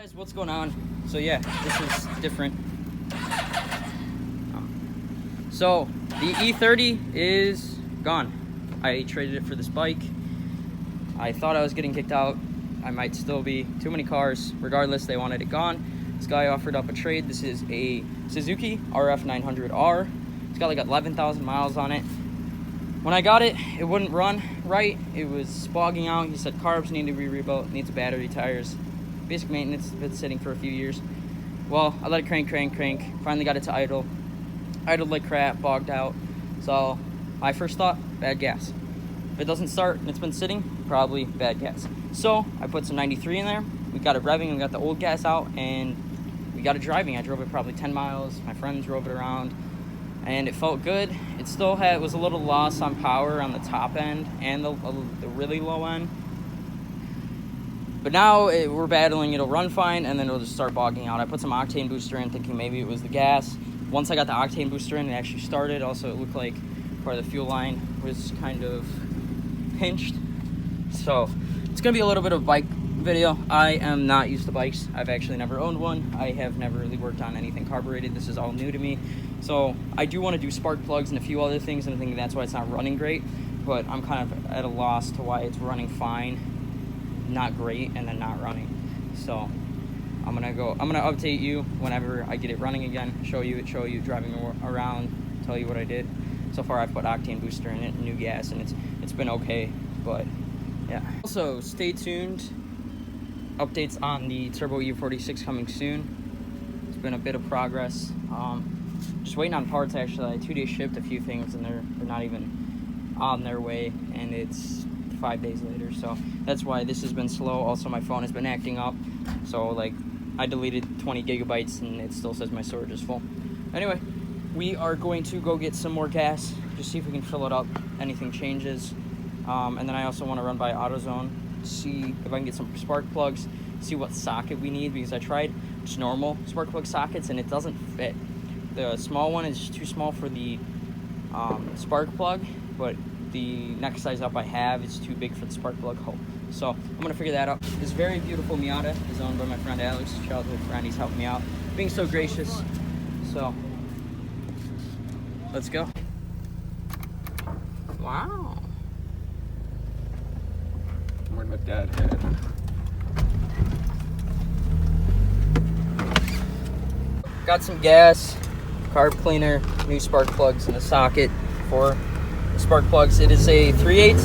Guys, what's going on? So yeah, this is different. So the E30 is gone. I traded it for this bike. I thought I was getting kicked out. I might still be. Too many cars. Regardless, they wanted it gone. This guy offered up a trade. This is a Suzuki RF900R. It's got like 11,000 miles on it. When I got it, it wouldn't run right. It was bogging out. He said carbs need to be rebuilt, needs a battery, tires. Basic maintenance. It's been sitting for a few years. Well, I let it crank. Finally got it to idle. Idled like crap, bogged out. So my first thought, bad gas. If it doesn't start and it's been sitting, probably bad gas. So I put some 93 in there. We got it revving, we got the old gas out, and we got it driving. I drove it probably 10 miles. My friend drove it around, and it felt good. It still was a little loss on power on the top end and the really low end. But now we're battling. It'll run fine, and then it'll just start bogging out. I put some octane booster in, thinking maybe it was the gas. Once I got the octane booster in, it actually started. Also, it looked like part of the fuel line was kind of pinched. So it's gonna be a little bit of bike video. I am not used to bikes. I've actually never owned one. I have never really worked on anything carbureted. This is all new to me. So I do want to do spark plugs and a few other things, and I think that's why it's not running great. But I'm kind of at a loss to why it's running fine, not great, and then not running. So I'm gonna update you whenever I get it running again, show you driving around, tell you what I did. So far I've put octane booster in it, new gas, and it's been okay. But yeah, also stay tuned. Updates on the Turbo E46 coming soon. It's been a bit of progress. Just waiting on parts. Actually, I 2-day shipped a few things, and they're not even on their way, and it's 5 days later. So that's why this has been slow. Also, my phone has been acting up. So like, I deleted 20 gigabytes, and it still says my storage is full. Anyway, we are going to go get some more gas, just see if we can fill it up. Anything changes. And then I also want to run by AutoZone, see if I can get some spark plugs, see what socket we need, because I tried just normal spark plug sockets and it doesn't fit. The small one is too small for the spark plug, but the next size up I have is too big for the spark plug hole. So I'm gonna figure that out. This very beautiful Miata is owned by my friend Alex, childhood friend. He's helping me out, being so gracious. So let's go. Wow. Where'd my dad head? Got some gas, carb cleaner, new spark plugs in the socket for the spark plugs. It is a 3/8.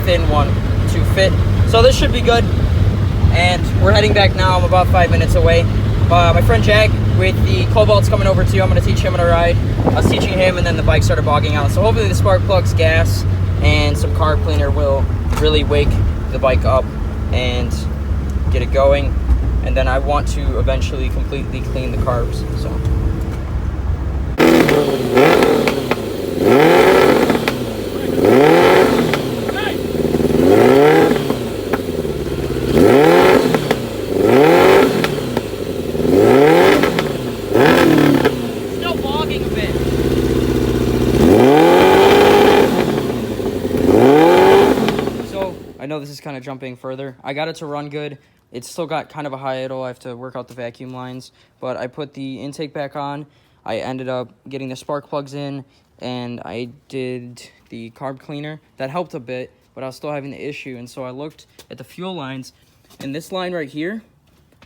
Thin one to fit. So this should be good. And we're heading back now. I'm about 5 minutes away. My friend Jack with the Cobalt's coming over too. I'm going to teach him how to ride. I was teaching him, and then the bike started bogging out. So hopefully the spark plugs, gas, and some carb cleaner will really wake the bike up and get it going. And then I want to eventually completely clean the carbs. So. I know this is kind of jumping further. I got it to run good. It's still got kind of a high idle. I have to work out the vacuum lines, but I put the intake back on. I ended up getting the spark plugs in, and I did the carb cleaner. That helped a bit, but I was still having the issue, and so I looked at the fuel lines, and this line right here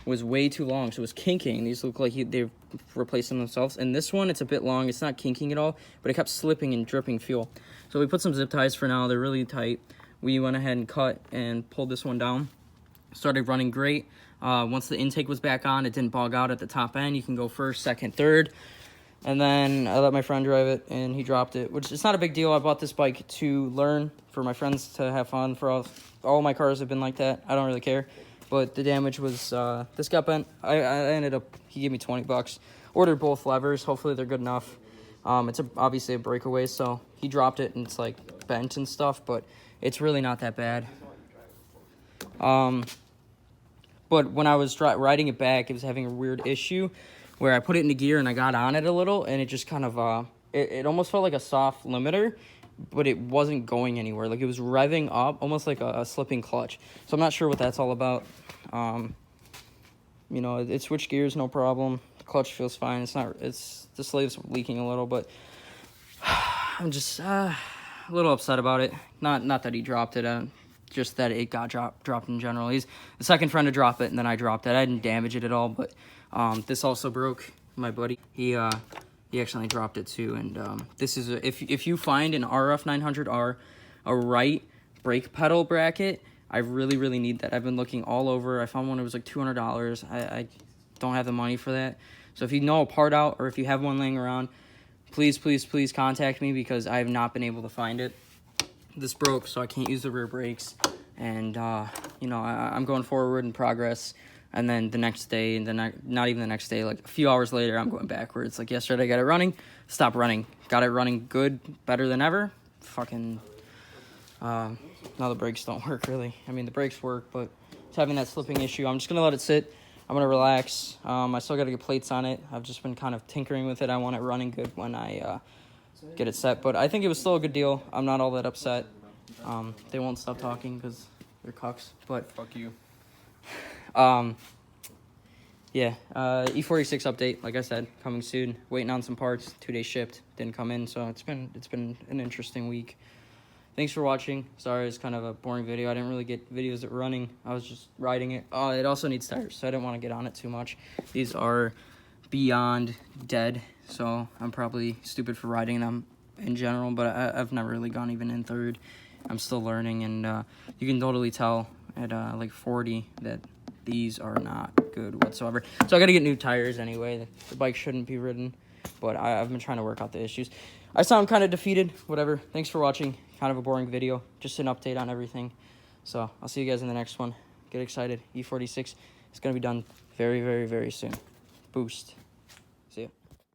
was way too long, so it was kinking. These look like they've replaced them themselves, and this one, it's a bit long. It's not kinking at all, but it kept slipping and dripping fuel. So we put some zip ties for now. They're really tight. We went ahead and cut and pulled this one down. Started running great. Once the intake was back on, it didn't bog out at the top end. You can go first, second, third. And then I let my friend drive it, and he dropped it, which is not a big deal. I bought this bike to learn, for my friends to have fun. For all my cars have been like that. I don't really care. But the damage was, this got bent. I ended up, he gave me 20 bucks. Ordered both levers. Hopefully they're good enough. It's obviously a breakaway, so he dropped it, and it's like bent and stuff, but it's really not that bad. But when I was riding it back, it was having a weird issue where I put it into gear and I got on it a little, and it just kind of it almost felt like a soft limiter, but it wasn't going anywhere. Like, it was revving up, almost like a slipping clutch. So I'm not sure what that's all about. You know, it switched gears, no problem. The clutch feels fine. The slave's leaking a little, but I'm just a little upset about it. Not that he dropped it, just that it got dropped in general. He's the second friend to drop it, and then I dropped it. I didn't damage it at all, but this also broke. My buddy, he accidentally dropped it too, and this is if you find an RF900R, a right brake pedal bracket, I really need that. I've been looking all over. I found one that was like $200. I don't have the money for that. So if you know a part out, or if you have one laying around, please contact me, because I have not been able to find it. This broke, so I can't use the rear brakes, and you know, I'm going forward in progress. And then the next day, and then not even the next day, like a few hours later, I'm going backwards. Like yesterday, I got it running, stopped running. Got it running good, better than ever. Fucking, now the brakes don't work, really. I mean, the brakes work, but it's having that slipping issue. I'm just going to let it sit. I'm going to relax. I still got to get plates on it. I've just been kind of tinkering with it. I want it running good when I get it set. But I think it was still a good deal. I'm not all that upset. They won't stop talking because they're cucks. But Fuck you. Yeah, E46 update, like I said, coming soon. Waiting on some parts, 2 days shipped, didn't come in, so it's been an interesting week. Thanks for watching. Sorry, it's kind of a boring video. I didn't really get videos that were running. I was just riding it. It also needs tires, so I didn't want to get on it too much. These are beyond dead, so I'm probably stupid for riding them in general, but I've never really gone even in third. I'm still learning, and you can totally tell at like 40 that these are not good whatsoever. So I got to get new tires anyway. The bike shouldn't be ridden, but I've been trying to work out the issues. I sound kind of defeated, whatever. Thanks for watching. Kind of a boring video, just an update on everything. So I'll see you guys in the next one. Get excited. E46 is going to be done very soon. Boost.